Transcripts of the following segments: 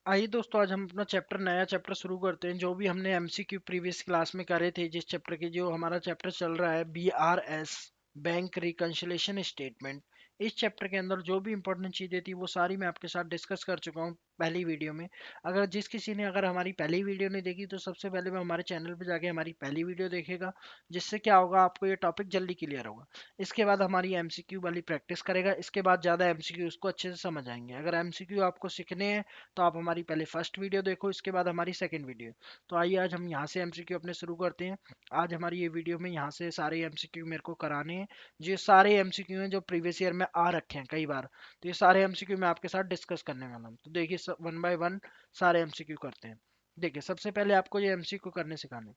आइए दोस्तों, आज हम अपना नया चैप्टर शुरू करते हैं। जो भी हमने एमसीक्यू प्रीवियस क्लास में करे थे, जिस चैप्टर के जो हमारा चैप्टर चल रहा है बीआरएस, बैंक रिकंसिलिएशन स्टेटमेंट। इस चैप्टर के अंदर जो भी इंपॉर्टेंट चीजें थी वो सारी मैं आपके साथ डिस्कस कर चुका हूँ पहली वीडियो में। अगर जिस किसी ने अगर हमारी पहली वीडियो नहीं देखी तो सबसे पहले मैं हमारे चैनल पे जाके हमारी पहली वीडियो देखेगा, जिससे क्या होगा, आपको ये टॉपिक जल्दी क्लियर होगा। इसके बाद हमारी एमसीक्यू वाली प्रैक्टिस करेगा, इसके बाद ज़्यादा एमसीक्यू उसको अच्छे से समझ आएंगे। अगर एमसीक्यू आपको सीखने हैं तो आप हमारी पहले फर्स्ट वीडियो देखो, इसके बाद हमारी सेकंड वीडियो। तो आइए आज हम यहाँ से एमसीक्यू अपने शुरू करते हैं। आज हमारी ये वीडियो में यहाँ से सारे एमसीक्यू मेरे को कराने हैं। जो सारे एमसीक्यू हैं जो प्रीवियस ईयर में आ रखे हैं कई बार, तो ये सारे एमसीक्यू मैं आपके साथ डिस्कस करने वाला हूँ। तो देखिए वन बाय वन सारे एमसीक्यू करते हैं। देखिए सबसे पहले आपको ये एमसीक्यू करने सिखाने।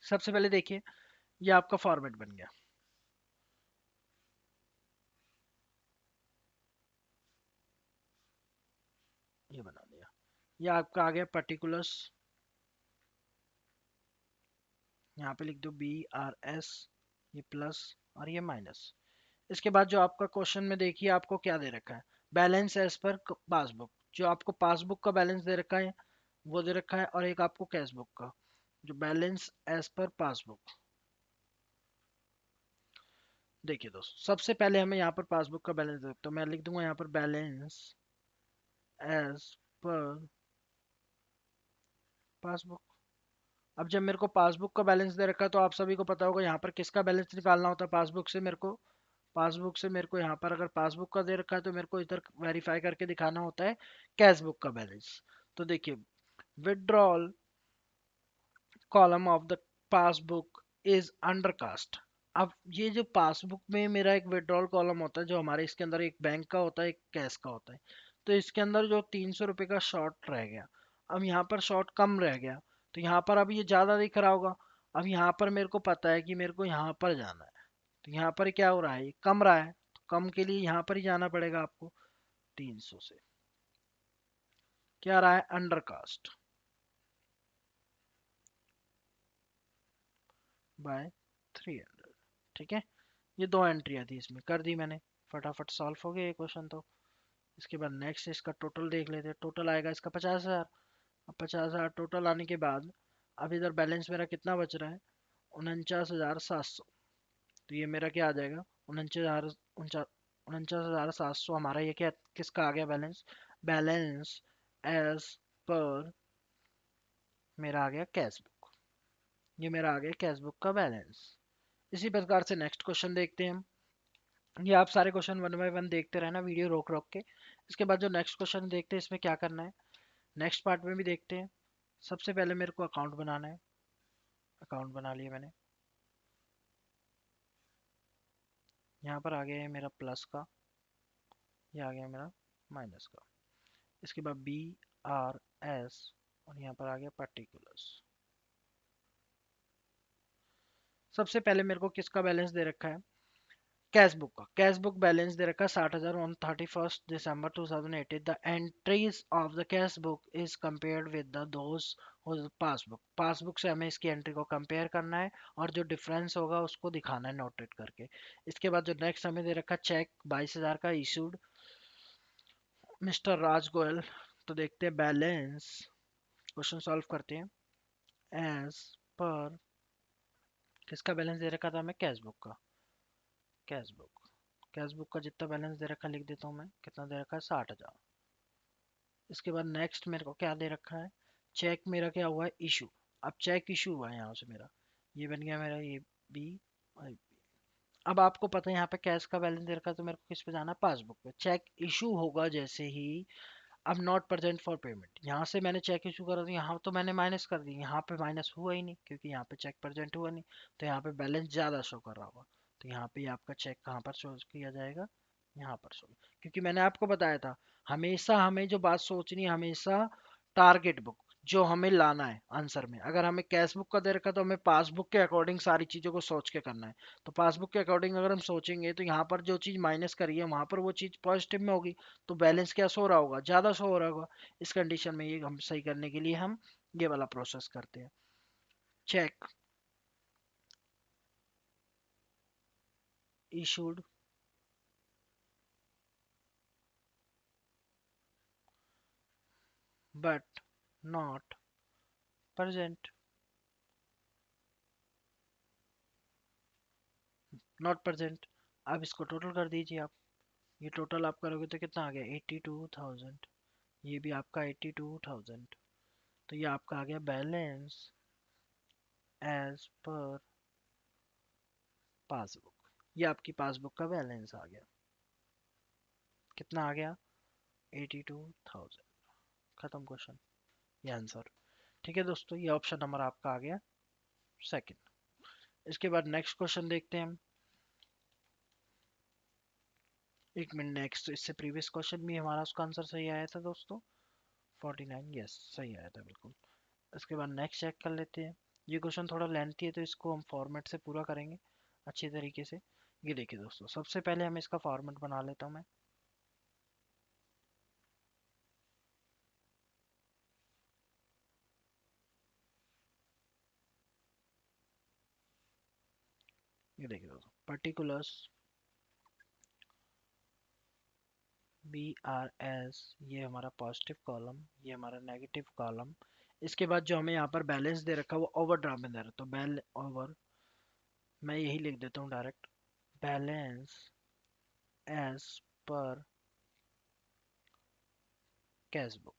सबसे पहले देखिए, ये आपका फॉर्मेट बन गया। ये बना दिया। ये आपका आ गया पर्टिकुलर्स। यहाँ पे लिख दो BRS, ये प्लस और ये माइनस। इसके बाद जो आपका क्वेश्चन में देखिए आपको क्या दे रखा है, बैलेंस एज पर पासबुक। जो आपको पासबुक का बैलेंस दे रखा है वो दे रखा है, और एक आपको कैश बुक का जो बैलेंस एज पर पासबुक। देखिए दोस्तों, सबसे पहले हमें यहाँ पर पासबुक का बैलेंस दे, तो मैं लिख दूंगा यहाँ पर बैलेंस एज पर पासबुक। अब जब मेरे को पासबुक का बैलेंस दे रखा है तो आप सभी को पता होगा यहाँ पर किसका बैलेंस निकालना होता है। पासबुक से मेरे को, यहाँ पर अगर पासबुक का दे रखा है तो मेरे को इधर वेरीफाई करके दिखाना होता है कैश बुक का बैलेंस। तो देखिए, withdrawal column of the passbook is undercast. अब ये जो पासबुक में मेरा एक विड्रॉल कॉलम होता है, जो हमारे इसके अंदर एक बैंक का होता है एक कैश का होता है, तो इसके अंदर जो 300 रुपये का शॉर्ट रह गया, अब यहाँ पर शॉर्ट कम रह गया, तो यहाँ पर अब ये ज़्यादा दिख रहा होगा। अब यहाँ पर मेरे को पता है कि मेरे को यहाँ पर जाना है, तो यहाँ पर क्या हो रहा है, ये कम रहा है, तो कम के लिए यहाँ पर ही जाना पड़ेगा आपको। 300 से क्या रहा है, अंडरकास्ट बाय 300। ठीक है, ये दो एंट्रियाँ थी इसमें, कर दी मैंने। फटाफट सॉल्व हो गया ये क्वेश्चन तो। इसके बाद नेक्स्ट इसका टोटल देख लेते हैं। टोटल आएगा इसका 50,000। अब 50,000 टोटल आने के बाद अब इधर बैलेंस मेरा कितना बच रहा है, 49,700। तो ये मेरा क्या आ जाएगा, 49,700 हमारा ये क्या किसका आ गया बैलेंस, बैलेंस एज पर मेरा आ गया कैश बुक। ये मेरा आ गया कैश बुक का बैलेंस। इसी प्रकार से नेक्स्ट क्वेश्चन देखते हैं हम। ये आप सारे क्वेश्चन वन बाय वन देखते रहना, वीडियो रोक रोक के। इसके बाद जो नेक्स्ट क्वेश्चन देखते हैं इसमें क्या करना है, नेक्स्ट पार्ट में भी देखते हैं। सबसे पहले मेरे को अकाउंट बनाना है। अकाउंट बना लिया मैंने। यहाँ पर आ गया है मेरा प्लस का, ये आ गया मेरा माइनस का। इसके बाद BRS, और यहाँ पर आ गया पर्टिकुलर्स। सबसे पहले मेरे को किसका बैलेंस दे रखा है, कैश बुक का। कैश बुक बैलेंस दे रखा है 60,000 on 31 December 2018। The entries of the cash book is compared with the those passbook. Passbook से हमें इसकी एंट्री को कंपेयर करना है, और जो डिफरेंस होगा उसको दिखाना है नोटेट करके। इसके बाद जो नेक्स्ट हमें दे रखा है चेक 22,000 का इशूड मिस्टर राज गोयल। तो देखते हैं बैलेंस, क्वेश्चन सॉल्व करते हैं। एज पर किसका बैलेंस दे रखा था हमें, कैश बुक का। कैश बुक, कैश बुक का जितना बैलेंस दे रखा है लिख देता हूँ मैं, कितना दे रखा है 60,000। इसके बाद नेक्स्ट मेरे को क्या दे रखा है, चेक मेरा क्या हुआ है इशू। अब चेक इशू हुआ है यहाँ से मेरा, ये बन गया मेरा ये बी। अब आपको पता है यहाँ पे कैश का बैलेंस दे रखा है, तो मेरे को किस पे जाना है, पासबुक पे। चेक इशू होगा जैसे ही, अब नॉट प्रेजेंट फॉर पेमेंट, यहाँ से मैंने चेक इशू करा तो यहाँ तो मैंने माइनस कर दी, यहाँ पे माइनस हुआ ही नहीं क्योंकि यहाँ पे चेक प्रेजेंट हुआ नहीं। तो यहाँ पे बैलेंस ज़्यादा शो कर रहा होगा, तो यहाँ पे आपका चेक कहाँ पर शो किया जाएगा, यहाँ पर शो। क्योंकि मैंने आपको बताया था, हमेशा हमें जो बात सोचनी है, हमेशा टारगेट बुक जो हमें लाना है आंसर में। अगर हमें कैश बुक का दे रखा तो हमें पासबुक के अकॉर्डिंग सारी चीज़ों को सोच के करना है। तो पासबुक के अकॉर्डिंग अगर हम सोचेंगे तो यहाँ पर जो चीज़ माइनस करी है वहाँ पर वो चीज़ पॉजिटिव में होगी, तो बैलेंस क्या शो रहा होगा, ज़्यादा शो हो रहा होगा। इस कंडीशन में ये हम सही करने के लिए हम ये वाला प्रोसेस करते हैं। Check issued but not present. Not present. अब इसको टोटल कर दीजिए आप। ये टोटल आप करोगे तो कितना आ गया, 82,000। ये भी आपका 82,000। तो ये आपका आ गया बैलेंस एज पर पासबुक। ये आपकी पासबुक का बैलेंस आ गया। कितना आ गया, 82,000। खत्म क्वेश्चन, ये आंसर। ठीक है दोस्तों, ये ऑप्शन नंबर आपका आ गया सेकंड। इसके बाद नेक्स्ट क्वेश्चन देखते हैं हम। एक मिनट, नेक्स्ट इससे प्रीवियस क्वेश्चन भी हमारा उसका आंसर सही आया था दोस्तों, 49, यस सही आया था बिल्कुल। इसके बाद नेक्स्ट चेक कर लेते हैं। ये क्वेश्चन थोड़ा लेंथी है तो इसको हम फॉर्मेट से पूरा करेंगे अच्छी तरीके से। ये देखिए दोस्तों, सबसे पहले हम इसका फॉर्मेट बना लेता हूँ मैं। ये देखिए दोस्तों, पर्टिकुलर्स BRS, ये हमारा पॉजिटिव कॉलम, ये हमारा नेगेटिव कॉलम। इसके बाद जो हमें यहाँ पर बैलेंस दे रखा है वो ओवरड्राफ्ट में दे रहा है, तो बैल ओवर, मैं यही लिख देता हूँ direct, balance as per cash book.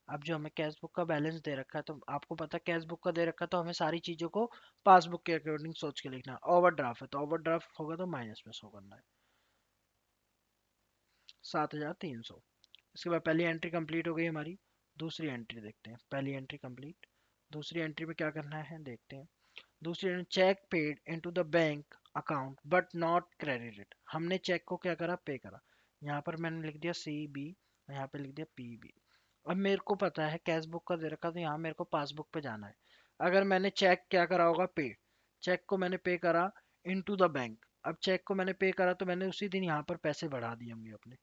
अब जो हमें कैश बुक का बैलेंस दे रखा है, तो आपको पता है कैश बुक का दे रखा है, तो हमें सारी चीजों को पासबुक के अकॉर्डिंग सोच के लिखना है। ओवरड्राफ्ट है तो ओवरड्राफ्ट होगा तो माइनस में शो करना है, 7,300। इसके बाद पहली एंट्री कंप्लीट हो गई हमारी। दूसरी एंट्री देखते हैं, पहली एंट्री कंप्लीट। दूसरी एंट्री में क्या करना है देखते हैं। दूसरी entry, cheque paid into the bank account but not credited. हमने चेक को क्या करा, पे करा। यहाँ पर मैंने लिख दिया CB, यहाँ पे लिख दिया PB। अब मेरे को पता है कैश बुक का दे रखा, तो यहाँ मेरे को पासबुक पे जाना है। अगर मैंने चेक क्या करा होगा, पे, चेक को मैंने पे करा इनटू द बैंक। अब चेक को मैंने पे करा तो मैंने उसी दिन यहाँ पर पैसे बढ़ा दिए होंगे अपने,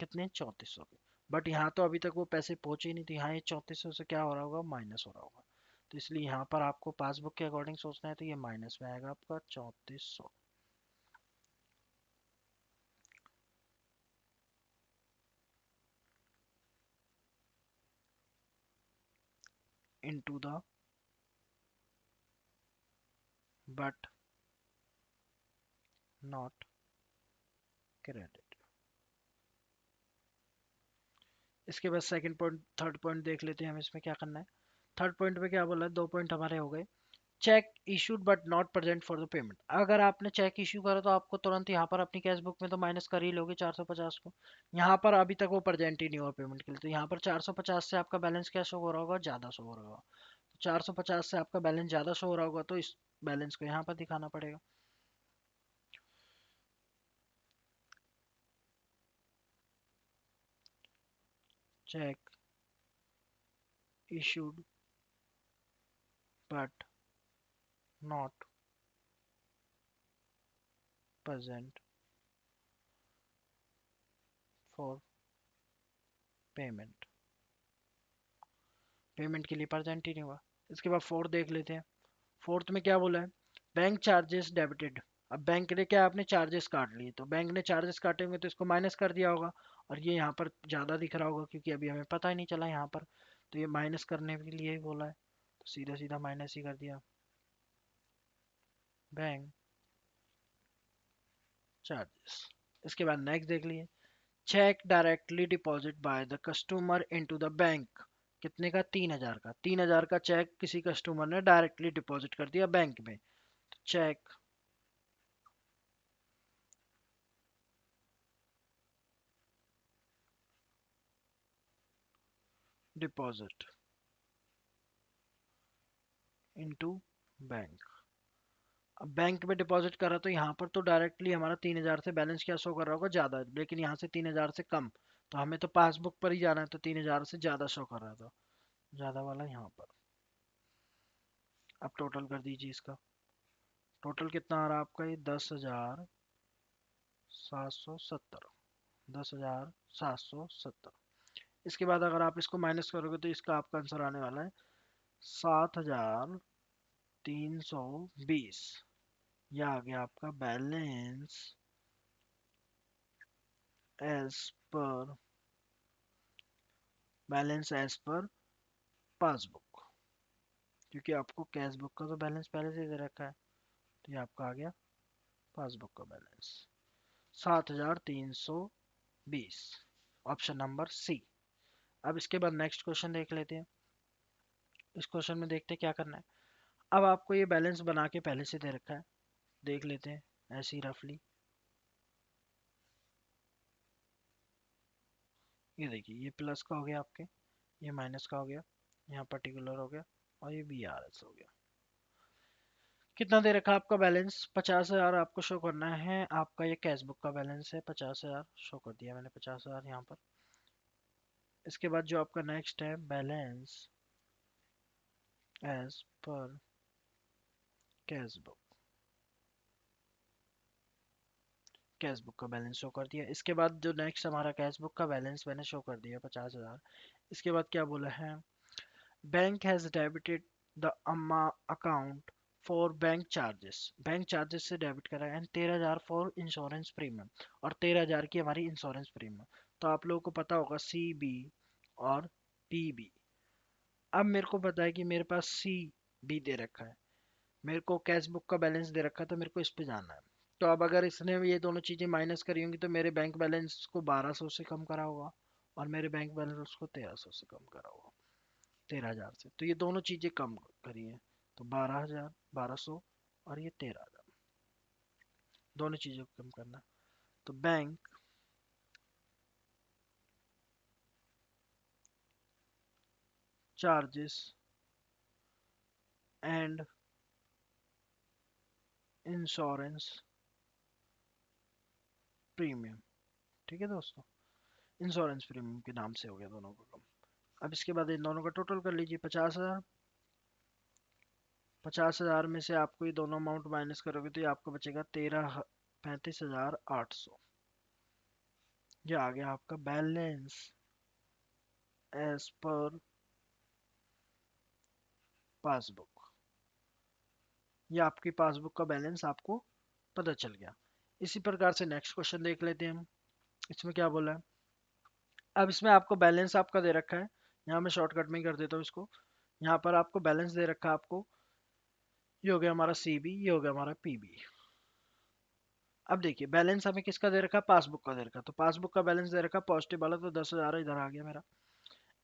कितने, 3400 के। बट यहाँ तो अभी तक वो पैसे पहुंचे ही नहीं, तो यहाँ ये 3400 से क्या हो रहा होगा, माइनस हो रहा होगा। तो इसलिए यहाँ पर आपको पासबुक के अकॉर्डिंग सोचना है, तो ये माइनस में आएगा आपका 3400 into the but not credit. इसके बाद सेकंड पॉइंट, थर्ड पॉइंट देख लेते हैं हम इसमें क्या करना है। थर्ड पॉइंट में क्या बोला है, दो पॉइंट हमारे हो गए। Check issued but not present for the payment. अगर आपने चेक इशू करा तो आपको तुरंत यहाँ पर अपनी कैश बुक में तो माइनस कर ही लोगे 450 को। यहाँ पर अभी तक वो प्रेजेंट ही नहीं हुआ पेमेंट के लिए, तो यहाँ पर 450 से आपका बैलेंस क्या शो हो रहा होगा, ज़्यादा शो हो रहा होगा। तो 450 से आपका बैलेंस ज़्यादा शो हो रहा होगा, तो इस बैलेंस को यहाँ पर दिखाना पड़ेगा। Check issued but not present for payment. Payment के लिए प्रेजेंट ही नहीं हुआ। इसके बाद फोर्थ देख लेते हैं। फोर्थ में क्या बोला है, बैंक चार्जेस डेबिटेड। अब बैंक ने क्या, आपने चार्जेस काट लिए, तो बैंक ने चार्जेस काटे होंगे तो इसको माइनस कर दिया होगा। और ये यहाँ पर ज़्यादा दिख रहा होगा क्योंकि अभी हमें पता ही नहीं चला यहाँ पर, तो ये माइनस करने के लिए ही बोला है, तो सीधा सीधा माइनस ही कर दिया। Bank charges. इसके बाद नेक्स्ट देख लिए, cheque directly deposit by the customer into the bank. कितने का, 3,000 का। 3,000 का चेक किसी कस्टमर ने डायरेक्टली डिपॉजिट कर दिया बैंक में, तो चेक डिपॉजिट इनटू बैंक। अब बैंक में डिपॉजिट करा तो यहाँ पर तो डायरेक्टली हमारा 3,000 से बैलेंस क्या शो कर रहा होगा, ज़्यादा, लेकिन यहाँ से 3,000 से कम। तो हमें तो पासबुक पर ही जाना है, तो 3,000 से ज़्यादा शो कर रहा था, ज़्यादा वाला यहाँ पर। अब टोटल कर दीजिए इसका। टोटल कितना आ रहा है आपका, ये 10,770। 10,770। इसके बाद अगर आप इसको माइनस करोगे तो इसका आपका आंसर आने वाला है 7,320। यह आ गया आपका balance as per balance as per passbook, क्योंकि आपको कैश बुक का तो बैलेंस पहले से दे रखा है, तो ये आपका आ गया पासबुक का बैलेंस 7320, ऑप्शन नंबर सी। अब इसके बाद नेक्स्ट क्वेश्चन देख लेते हैं। इस क्वेश्चन में देखते हैं क्या करना है। अब आपको ये बैलेंस बना के पहले से दे रखा है, देख लेते हैं ऐसे ही रफली। ये देखिए, ये प्लस का हो गया आपके, ये माइनस का हो गया, यहाँ पर्टिकुलर हो गया, और ये बी आर एस हो गया। कितना दे रखा है आपका बैलेंस? 50,000 आपको शो करना है। आपका ये कैश बुक का बैलेंस है 50,000, शो कर दिया मैंने 50,000 यहाँ पर। इसके बाद जो आपका नेक्स्ट है, balance as per cash book, cash book का बैलेंस शो कर दिया। इसके बाद जो नेक्स्ट हमारा कैश बुक का बैलेंस मैंने शो कर दिया 50,000। इसके बाद क्या बोला है, bank has debited the account for bank charges, bank charges से डेबिट करा है, एंड 13,000 फॉर इंश्योरेंस प्रीमियम, और 13,000 की हमारी इंश्योरेंस प्रीमियम। तो आप लोगों को पता होगा सी बी और पी बी। अब मेरे को पता है कि मेरे पास सी बी दे रखा है, मेरे को कैश बुक का बैलेंस दे रखा है, तो मेरे को इस पे जाना है। तो अब अगर इसने ये दोनों चीजें माइनस करी होंगी तो मेरे बैंक बैलेंस को 1200 से कम करा होगा, और मेरे बैंक बैलेंस को 1300 से कम करा होगा, 13,000 से। तो ये दोनों चीजें कम करी है, तो 12,000, 1200, और ये 13,000, दोनों चीजों को कम करना। तो bank charges and insurance premium, ठीक है दोस्तों, इंश्योरेंस प्रीमियम के नाम से हो गया दोनों का कम। अब इसके बाद इन दोनों का टोटल कर लीजिए 50,000। 50,000 में से आपको ये दोनों अमाउंट माइनस करोगे तो ये आपको बचेगा 35,800। ये आ गया आपका बैलेंस एज पर पासबुक। ये आपकी पासबुक का बैलेंस आपको पता चल गया। इसी प्रकार से नेक्स्ट क्वेश्चन देख लेते हैं हम। इसमें क्या बोला है, अब इसमें आपको बैलेंस आपका दे रखा है, यहाँ मैं शॉर्टकट में ही कर देता हूँ इसको। यहाँ पर आपको बैलेंस दे रखा है आपको, ये हो गया हमारा सी बी, ये हो गया हमारा पी बी। अब देखिए बैलेंस हमें किसका दे रखा है, पासबुक का दे रखा है, तो पासबुक का बैलेंस दे रखा है पॉजिटिव वाला, तो 10,000 इधर आ गया मेरा।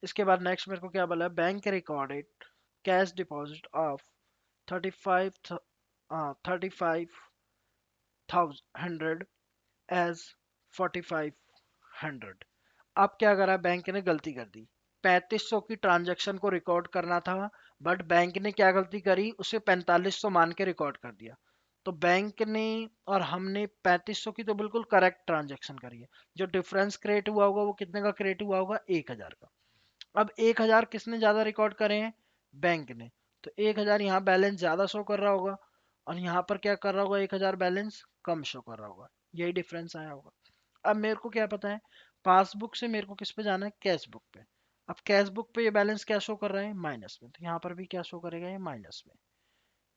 इसके बाद नेक्स्ट मेरे को क्या बोला है, bank recorded cash deposit of 35,100 as 4,500। अब क्या करा, बैंक ने गलती कर दी, 3500 की ट्रांजैक्शन को रिकॉर्ड करना था, बट बैंक ने क्या गलती करी, उसे 4500 मान के रिकॉर्ड कर दिया। तो बैंक ने और हमने 3500 की तो बिल्कुल करेक्ट ट्रांजैक्शन करी है, जो डिफरेंस क्रिएट हुआ होगा वो कितने का क्रिएट हुआ होगा, 1,000 का। अब 1,000 किसने ज्यादा रिकॉर्ड करे हैं, बैंक ने, तो 1,000 यहाँ बैलेंस ज्यादा शो कर रहा होगा, और यहाँ पर क्या कर रहा होगा, 1,000 बैलेंस कम शो कर रहा होगा, यही डिफरेंस आया होगा। अब मेरे को क्या पता है, पासबुक से मेरे को किस पे जाना है, कैश बुक पे। अब कैश बुक पे ये बैलेंस क्या शो कर रहा है, माइनस में, तो यहाँ पर भी क्या शो करेगा, ये माइनस में।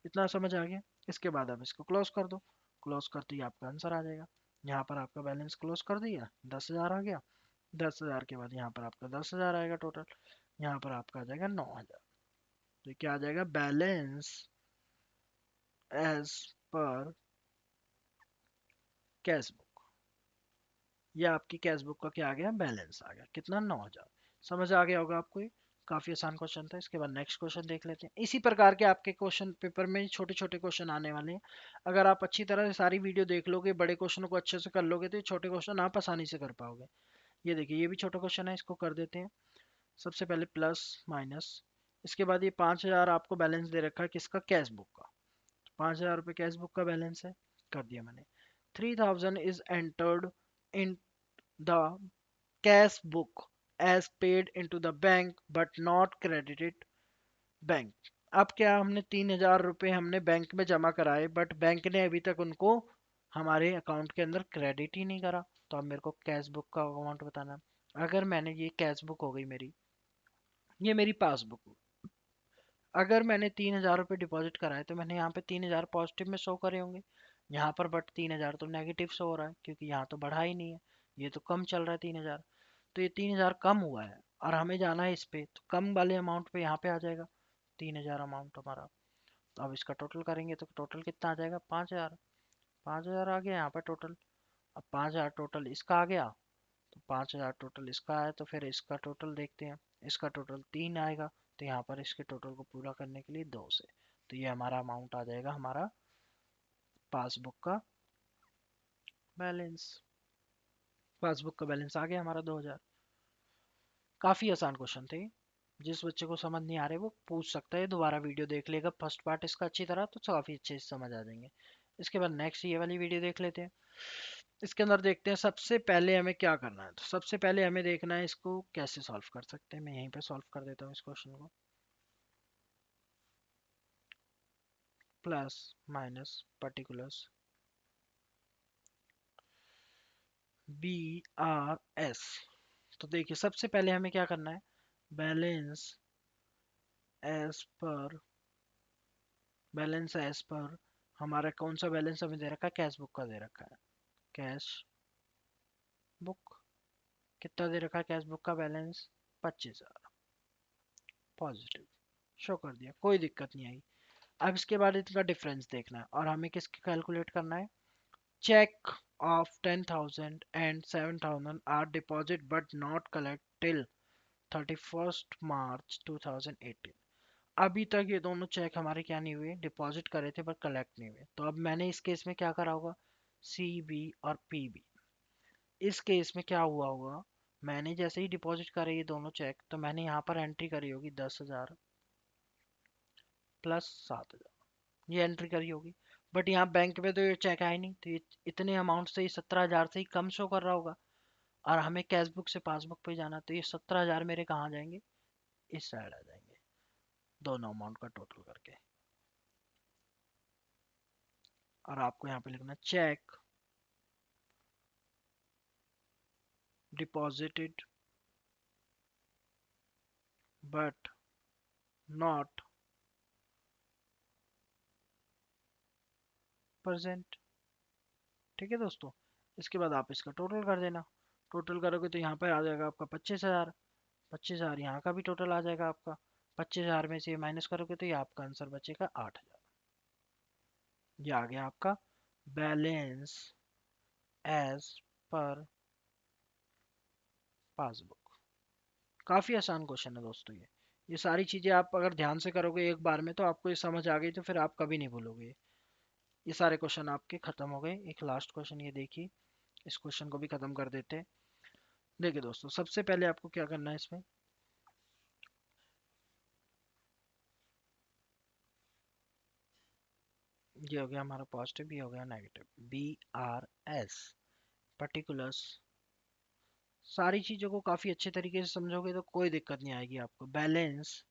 इतना समझ आ गया। इसके बाद अब इसको क्लोज कर दो, क्लोज करते ही आपका आंसर आ जाएगा। यहाँ पर आपका बैलेंस क्लोज कर दिया, 10,000 आ गया। 10,000 के बाद यहाँ पर आपका 10,000 आएगा टोटल, यहाँ पर आपका आ जाएगा 9,000। तो क्या आ जाएगा, balance as per cash book. ये आपकी कैश बुक का क्या आ गया, बैलेंस आ गया कितना, 9,000। समझ आ गया होगा आपको ये, काफी आसान क्वेश्चन था। इसके बाद नेक्स्ट क्वेश्चन देख लेते हैं। इसी प्रकार के आपके क्वेश्चन पेपर में छोटे छोटे क्वेश्चन आने वाले हैं। अगर आप अच्छी तरह से सारी वीडियो देख लोगे, बड़े क्वेश्चनों को अच्छे से कर लोगे, तो ये छोटे क्वेश्चन आप आसानी से कर पाओगे। ये देखिए, ये भी छोटा क्वेश्चन है, इसको कर देते हैं। सबसे पहले प्लस माइनस, इसके बाद ये 5,000 आपको बैलेंस दे रखा है किसका, कैश बुक का। 5,000 रुपये कैश बुक का बैलेंस है, कर दिया मैंने। 3,000 is entered in the cash book as paid into the bank but not credited bank. अब क्या, हमने 3,000 रुपये हमने बैंक में जमा कराए, बट बैंक ने अभी तक उनको हमारे अकाउंट के अंदर क्रेडिट ही नहीं करा। तो अब मेरे को कैश बुक का अमाउंट बताना है। अगर मैंने, ये कैश बुक हो गई मेरी, ये मेरी पासबुक, अगर मैंने 3,000 रुपये डिपॉजिट कराए तो मैंने यहाँ पे 3,000 पॉजिटिव में शो करे होंगे, यहाँ पर बट 3,000 तो नेगेटिव शो हो रहा है, क्योंकि यहाँ तो बढ़ा ही नहीं है, ये तो कम चल रहा है 3,000। तो ये 3,000 कम हुआ है। और हमें जाना है इस पे, तो कम वाले अमाउंट पे यहाँ पे आ जाएगा 3000 अमाउंट हमारा। तो अब इसका टोटल करेंगे तो टोटल कितना आ जाएगा, 5000। 5000 आ गया यहाँ पर टोटल। अब 5000 टोटल इसका आ गया, तो 5000 टोटल इसका आया, तो फिर इसका टोटल देखते हैं। इसका टोटल 3 आएगा, तो यहाँ पर इसके टोटल को पूरा करने के लिए 2 से, तो ये हमारा अमाउंट आ जाएगा हमारा पासबुक का बैलेंस। पासबुक का बैलेंस आ गया हमारा 2000। काफी आसान क्वेश्चन थे। जिस बच्चे को समझ नहीं आ रहे वो पूछ सकता है, दोबारा वीडियो देख लेगा फर्स्ट पार्ट इसका अच्छी तरह, तो काफी अच्छे से समझ आ जाएंगे। इसके बाद नेक्स्ट ये वाली वीडियो देख लेते हैं। इसके अंदर देखते हैं सबसे पहले हमें क्या करना है। तो सबसे पहले हमें देखना है इसको कैसे सॉल्व कर सकते हैं। मैं यहीं पे सॉल्व कर देता हूँ इस क्वेश्चन को। Plus minus particulars BRS। तो देखिए सबसे पहले हमें क्या करना है, balance as per, balance as per हमारा कौन सा बैलेंस हमें दे रखा है, कैश बुक का दे रखा है। कैश बुक कितना दे रखा है, कैश बुक का बैलेंस 25,000 पॉजिटिव शो कर दिया, कोई दिक्कत नहीं आई। अब इसके बाद इनका डिफरेंस देखना है और हमें किसकी कैलकुलेट करना है। Cheque of 10,000 and 7,000 are deposit but not collect till 31 March 2018। अभी तक ये दोनों चेक हमारे क्या नहीं हुए, डिपॉजिट करे थे पर कलेक्ट नहीं हुए। तो अब मैंने इस केस में क्या करा होगा, CB और PB। इस केस में क्या हुआ होगा, मैंने जैसे ही डिपॉजिट करे ये दोनों चेक, तो मैंने यहाँ पर एंट्री करी होगी 10,000 प्लस 7,000, ये एंट्री करी होगी। बट यहाँ बैंक में तो ये चेक आए नहीं, तो ये इतने अमाउंट से ही 17,000 से ही कम शो कर रहा होगा। और हमें कैश बुक से पासबुक पे जाना, तो ये 17,000 मेरे कहाँ जाएंगे, इस साइड आ जाएंगे, दोनों अमाउंट का टोटल करके। और आपको यहाँ पे लिखना check deposited but not present. ठीक है दोस्तों, इसके बाद आप इसका टोटल कर देना। टोटल करोगे तो यहाँ पर आ जाएगा आपका 25,000। 25,000 यहाँ का भी टोटल आ जाएगा आपका। 25,000 में से माइनस करोगे तो ये आपका आंसर बचेगा 8,000। ये आ गया आपका बैलेंस एज पर पासबुक। काफी आसान क्वेश्चन है दोस्तों ये सारी चीजें आप अगर ध्यान से करोगे एक बार में तो आपको ये समझ आ गई, तो फिर आप कभी नहीं भूलोगे। ये सारे क्वेश्चन आपके खत्म हो गए। एक लास्ट क्वेश्चन ये देखिए, इस क्वेश्चन को भी खत्म कर देते हैं। देखिए दोस्तों सबसे पहले आपको क्या करना है इसमें, ये हो गया हमारा पॉजिटिव, ये हो गया नेगेटिव। BRS पर्टिकुलर्स, सारी चीजों को काफी अच्छे तरीके से समझोगे तो कोई दिक्कत नहीं आएगी आपको। Balance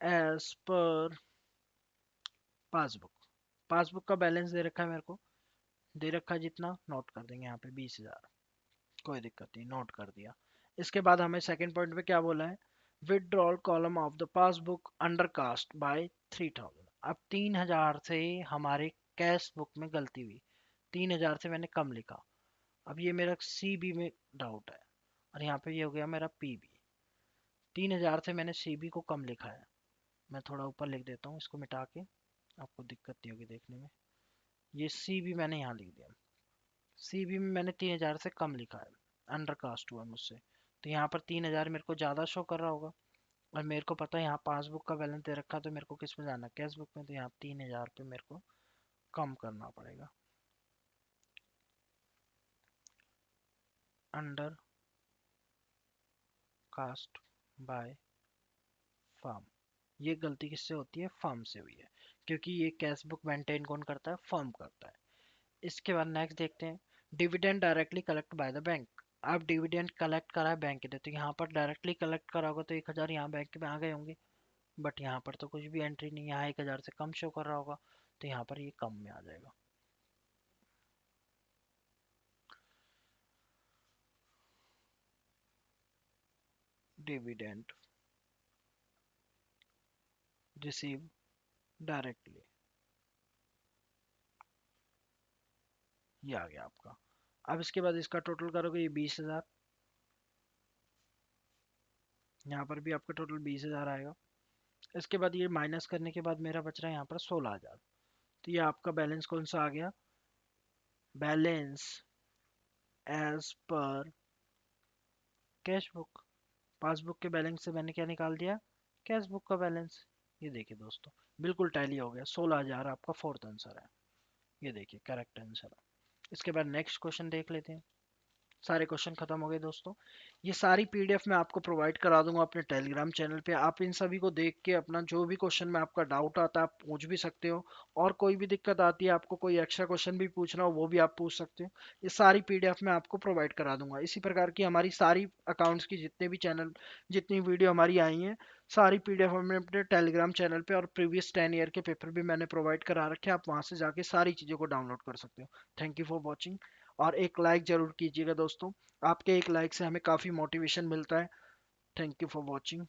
as per passbook, passbook का बैलेंस दे रखा है मेरे को, दे रखा है जितना नोट कर देंगे यहाँ पे 20,000, कोई दिक्कत नहीं नोट कर दिया। इसके बाद हमें सेकंड पॉइंट पे क्या बोला है, withdrawal column of the passbook under cast by 3,000। अब 3,000 से हमारे कैश बुक में गलती हुई, 3,000 से मैंने कम लिखा। अब ये मेरा CB में डाउट है, और यहाँ पे ये हो गया मेरा PB। 3,000 से मैंने CB को कम लिखा है, मैं थोड़ा ऊपर लिख देता हूँ इसको मिटा के, आपको दिक्कत नहीं होगी देखने में। ये CB मैंने यहाँ लिख दिया। CB में मैंने 3,000 से कम लिखा है, अंडर कास्ट हुआ मुझसे, तो यहाँ पर 3,000 मेरे को ज़्यादा शो कर रहा होगा। और मेरे को पता है यहाँ पासबुक का बैलेंस दे रखा है, तो मेरे को किस में जाना है, कैश बुक में, तो यहाँ 3,000 पे मेरे को कम करना पड़ेगा। अंडर कास्ट बाय फर्म, ये गलती किससे होती है, फर्म से हुई है, क्योंकि ये कैश बुक मेंटेन कौन करता है, फर्म करता है। इसके बाद नेक्स्ट देखते हैं, dividend directly collect by the bank. आप डिविडेंड कलेक्ट करा है बैंक के, तो यहाँ पर डायरेक्टली कलेक्ट करा होगा तो 1,000 यहाँ बैंक में आ गए होंगे। बट यहाँ पर तो कुछ भी एंट्री नहीं, यहाँ 1,000 से कम शो कर रहा होगा, तो यहाँ पर ये कम में आ जाएगा। डिविडेंड रिसीव डायरेक्टली, ये आ गया आपका। अब इसके बाद इसका टोटल करोगे ये 20,000 यहाँ पर भी आपका टोटल 20,000 आएगा। इसके बाद ये माइनस करने के बाद मेरा बच रहा है यहाँ पर 16,000। तो ये आपका बैलेंस कौन सा आ गया? Balance as per cash book. Passbook के बैलेंस से मैंने क्या निकाल दिया? कैश बुक का बैलेंस। ये देखिए दोस्तों, बिल्कुल टैली हो गया। 16,000 आपका फोर्थ आंसर है। ये देखिए करेक्ट आंसर है। इसके बाद नेक्स्ट क्वेश्चन देख लेते हैं। सारे क्वेश्चन खत्म हो गए दोस्तों। ये सारी पीडीएफ मैं आपको प्रोवाइड करा दूंगा अपने टेलीग्राम चैनल पे। आप इन सभी को देख के अपना जो भी क्वेश्चन में आपका डाउट आता है आप पूछ भी सकते हो। और कोई भी दिक्कत आती है, आपको कोई एक्स्ट्रा क्वेश्चन भी पूछना हो, वो भी आप पूछ सकते हो। ये सारी पीडीएफ मैं आपको प्रोवाइड करा दूंगा। इसी प्रकार की हमारी सारी अकाउंट्स की जितने भी चैनल, जितनी वीडियो हमारी आई हैं, सारी पीडीएफ हमने अपने टेलीग्राम चैनल पे, और प्रीवियस 10 ईयर के पेपर भी मैंने प्रोवाइड करा रखे हैं। आप वहां से जाके सारी चीज़ों को डाउनलोड कर सकते हो। Thank you for watching. और एक लाइक जरूर कीजिएगा दोस्तों। आपके एक लाइक से हमें काफ़ी मोटिवेशन मिलता है। Thank you for watching.